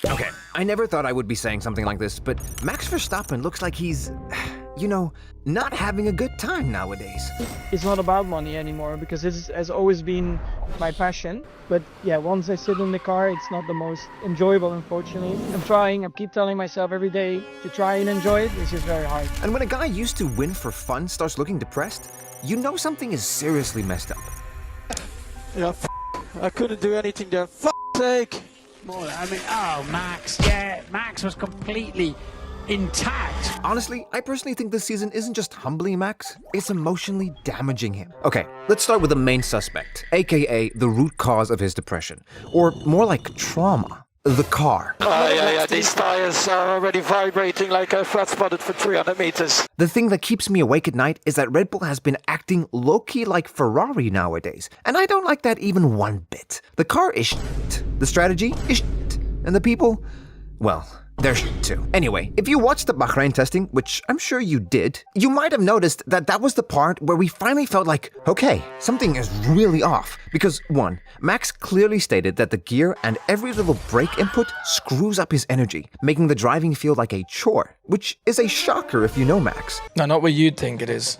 Okay, I never thought I would be saying something like this, but Max Verstappen looks like he's, not having a good time nowadays. It's not about money anymore because this has always been my passion. But yeah, once I sit in the car, it's not the most enjoyable, unfortunately. I keep telling myself every day to try and enjoy it. It's just very hard. And when a guy used to win for fun starts looking depressed, you know something is seriously messed up. Yeah, I couldn't do anything there. Sake. Well, I mean, oh, Max, yeah, Max was completely intact. Honestly, I personally think this season isn't just humbling Max, it's emotionally damaging him. Okay, let's start with the main suspect, aka the root cause of his depression, or more like trauma. The car. Yeah, these tires are already vibrating like I flat spotted for 300 meters. The thing that keeps me awake at night is that Red Bull has been acting low-key like Ferrari nowadays, and I don't like that even one bit. The car is shit, the strategy is shit, and the people, well, they're shit too. Anyway, if you watched the Bahrain testing, which I'm sure you did, you might have noticed that that was the part where we finally felt like, okay, something is really off. Because 1, Max clearly stated that the gear and every little brake input screws up his energy, making the driving feel like a chore, which is a shocker if you know Max. No, not what you'd think it is.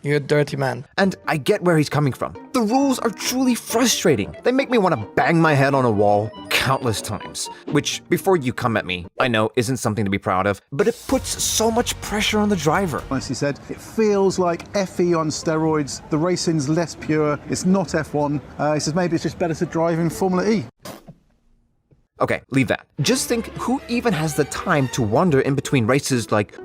You're a dirty man. And I get where he's coming from. The rules are truly frustrating. They make me want to bang my head on a wall countless times. Which, before you come at me, I know isn't something to be proud of, but it puts so much pressure on the driver. As he said, it feels like FE on steroids. The racing's less pure. It's not F1. He says maybe it's just better to drive in Formula E. Okay, leave that. Just think who even has the time to wander in between races like,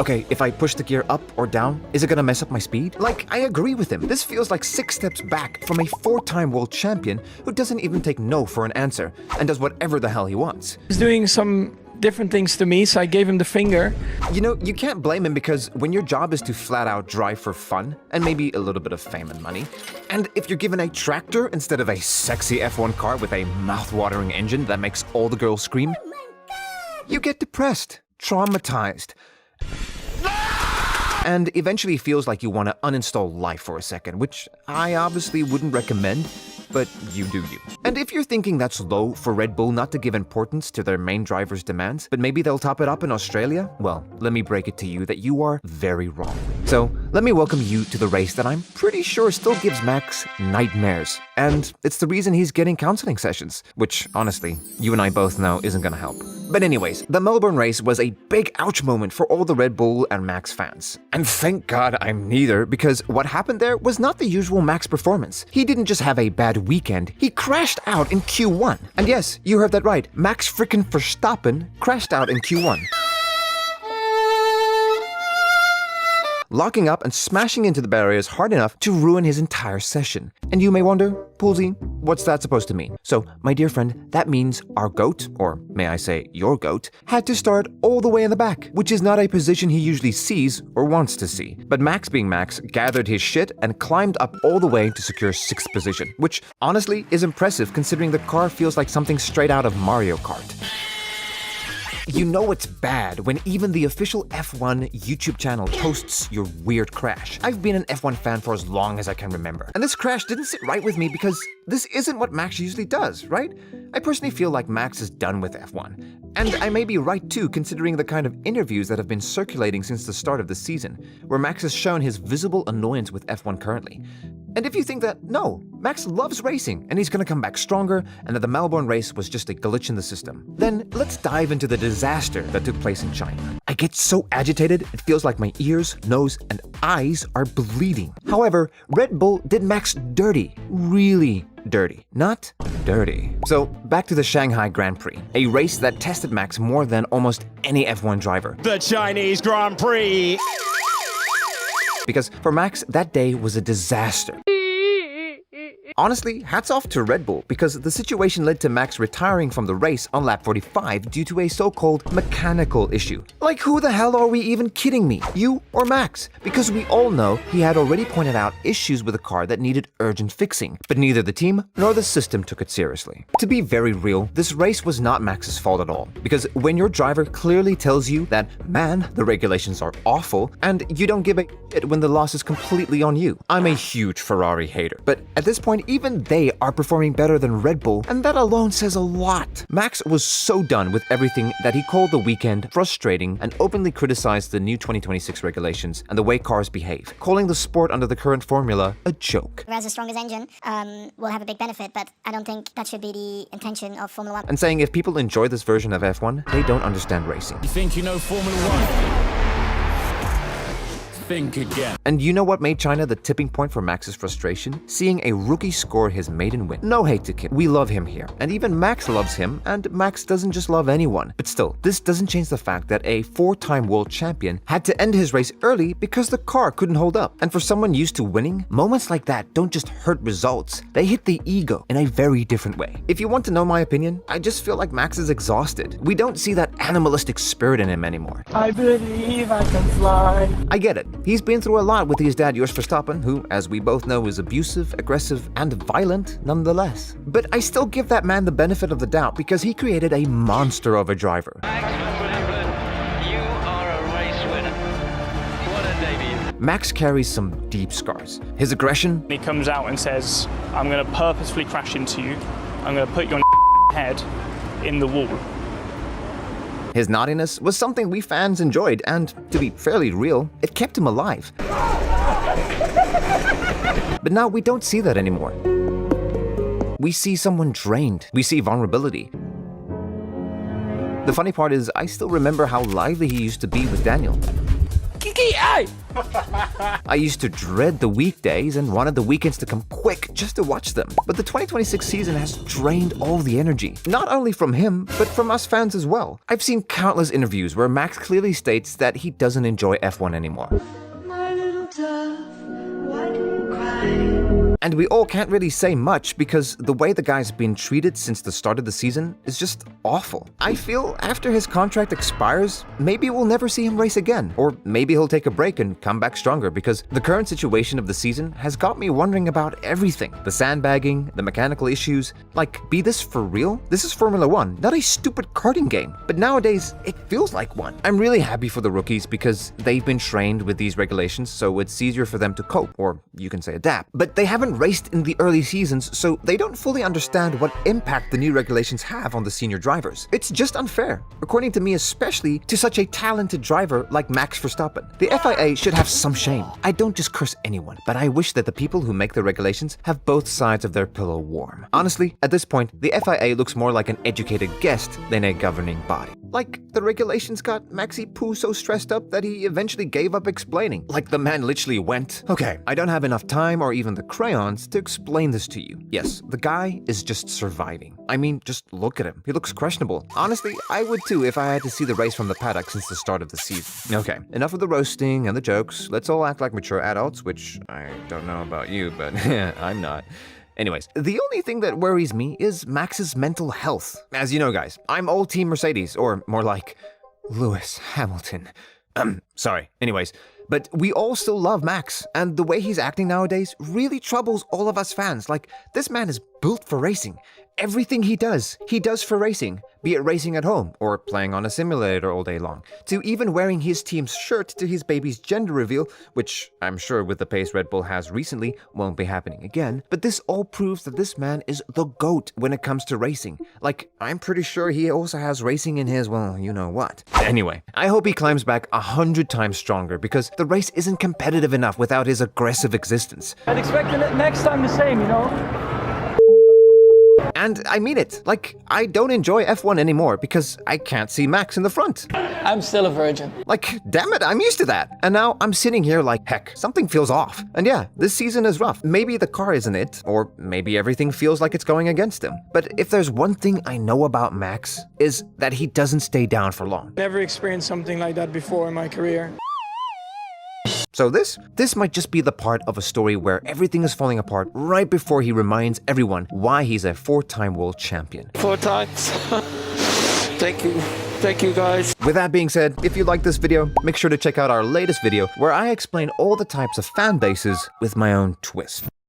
okay, if I push the gear up or down, is it gonna mess up my speed? Like, I agree with him. This feels like 6 steps back from a 4-time world champion who doesn't even take no for an answer and does whatever the hell he wants. He's doing some different things to me, so I gave him the finger. You know, you can't blame him because when your job is to flat out drive for fun and maybe a little bit of fame and money, and if you're given a tractor instead of a sexy F1 car with a mouth-watering engine that makes all the girls scream, you get depressed, traumatized, and eventually feels like you want to uninstall life for a second, which I obviously wouldn't recommend, but you do you. And if you're thinking that's low for Red Bull not to give importance to their main driver's demands, but maybe they'll top it up in Australia, well, let me break it to you that you are very wrong. So, let me welcome you to the race that I'm pretty sure still gives Max nightmares. And it's the reason he's getting counseling sessions, which, honestly, you and I both know isn't gonna help. But anyways, the Melbourne race was a big ouch moment for all the Red Bull and Max fans. And thank God I'm neither, because what happened there was not the usual Max performance. He didn't just have a bad weekend, he crashed out in Q1. And yes, you heard that right, Max frickin' Verstappen crashed out in Q1. Locking up and smashing into the barriers hard enough to ruin his entire session. And you may wonder, Poolsy, what's that supposed to mean? So, my dear friend, that means our GOAT, or may I say your GOAT, had to start all the way in the back, which is not a position he usually sees or wants to see. But Max being Max gathered his shit and climbed up all the way to secure 6th position, which honestly is impressive considering the car feels like something straight out of Mario Kart. You know it's bad when even the official F1 YouTube channel posts your weird crash. I've been an F1 fan for as long as I can remember, and this crash didn't sit right with me because this isn't what Max usually does, right? I personally feel like Max is done with F1. And I may be right too, considering the kind of interviews that have been circulating since the start of the season, where Max has shown his visible annoyance with F1 currently. And if you think that, no, Max loves racing and he's gonna come back stronger and that the Melbourne race was just a glitch in the system, then let's dive into the disaster that took place in China. I get so agitated, it feels like my ears, nose, and eyes are bleeding. However, Red Bull did Max dirty, really dirty, not dirty. So back to the Shanghai Grand Prix, a race that tested Max more than almost any F1 driver. The Chinese Grand Prix. Because for Max, that day was a disaster. Honestly, hats off to Red Bull, because the situation led to Max retiring from the race on lap 45 due to a so-called mechanical issue. Like, who the hell are we even kidding me? You or Max? Because we all know he had already pointed out issues with the car that needed urgent fixing, but neither the team nor the system took it seriously. To be very real, this race was not Max's fault at all, because when your driver clearly tells you that, man, the regulations are awful, and you don't give a shit when the loss is completely on you. I'm a huge Ferrari hater, but at this point, even they are performing better than Red Bull, and that alone says a lot. Max was so done with everything that he called the weekend frustrating and openly criticized the new 2026 regulations and the way cars behave, calling the sport under the current formula a joke. Whereas the strongest engine will have a big benefit, but I don't think that should be the intention of Formula 1. And saying if people enjoy this version of F1, they don't understand racing. You think you know Formula 1? Think again. And you know what made China the tipping point for Max's frustration? Seeing a rookie score his maiden win. No hate to Kip, we love him here. And even Max loves him, and Max doesn't just love anyone. But still, this doesn't change the fact that a 4-time world champion had to end his race early because the car couldn't hold up. And for someone used to winning, moments like that don't just hurt results, they hit the ego in a very different way. If you want to know my opinion, I just feel like Max is exhausted. We don't see that animalistic spirit in him anymore. I believe I can fly. I get it. He's been through a lot with his dad, Verstappen, who, as we both know, is abusive, aggressive, and violent nonetheless. But I still give that man the benefit of the doubt because he created a monster of a driver. Max Verstappen, you are a race winner. What a debut. Max carries some deep scars. His aggression, He comes out and says, I'm going to purposefully crash into you. I'm going to put your head in the wall. his naughtiness was something we fans enjoyed, and to be fairly real, it kept him alive. But now we don't see that anymore. We see someone drained. We see vulnerability. The funny part is, I still remember how lively he used to be with Daniel. I used to dread the weekdays and wanted the weekends to come quick just to watch them. But the 2026 season has drained all the energy. Not only from him, but from us fans as well. I've seen countless interviews where Max clearly states that he doesn't enjoy F1 anymore. My little dove, why do you cry? And we all can't really say much because the way the guy's been treated since the start of the season is just awful. I feel after his contract expires, maybe we'll never see him race again. Or maybe he'll take a break and come back stronger because the current situation of the season has got me wondering about everything. The sandbagging, the mechanical issues. Like, be this for real? This is Formula 1, not a stupid karting game. But nowadays, it feels like one. I'm really happy for the rookies because they've been trained with these regulations, so it's easier for them to cope, or you can say adapt. But they haven't raced in the early seasons, so they don't fully understand what impact the new regulations have on the senior drivers. It's just unfair, according to me, especially to such a talented driver like Max Verstappen. The FIA should have some shame. I don't just curse anyone, but I wish that the people who make the regulations have both sides of their pillow warm. Honestly, at this point, the FIA looks more like an educated guest than a governing body. Like, the regulations got Maxi Poo so stressed up that he eventually gave up explaining. Like, the man literally went, okay, I don't have enough time or even the crayons to explain this to you. Yes, the guy is just surviving. I mean, just look at him. He looks questionable. Honestly, I would too if I had to see the race from the paddock since the start of the season. Okay, enough of the roasting and the jokes. Let's all act like mature adults, which I don't know about you, but I'm not. Anyways, the only thing that worries me is Max's mental health. As you know, guys, I'm all Team Mercedes, or more like Lewis Hamilton. Sorry. Anyways, but we all still love Max, and the way he's acting nowadays really troubles all of us fans. Like, this man is built for racing. Everything he does for racing, be it racing at home or playing on a simulator all day long, to even wearing his team's shirt to his baby's gender reveal, which I'm sure with the pace Red Bull has recently won't be happening again. But this all proves that this man is the GOAT when it comes to racing. Like, I'm pretty sure he also has racing in his, well, you know what. Anyway, I hope he climbs back 100 times stronger because the race isn't competitive enough without his aggressive existence. I'd expect the next time the same, you know? And I mean it. Like, I don't enjoy F1 anymore because I can't see Max in the front. I'm still a virgin. Like, damn it, I'm used to that. And now I'm sitting here like, heck, something feels off. And yeah, this season is rough. Maybe the car isn't it, or maybe everything feels like it's going against him. But if there's one thing I know about Max, is that he doesn't stay down for long. Never experienced something like that before in my career. So this might just be the part of a story where everything is falling apart right before he reminds everyone why he's a 4-time world champion. 4 times. Thank you. Thank you, guys. With that being said, if you like this video, make sure to check out our latest video where I explain all the types of fan bases with my own twist.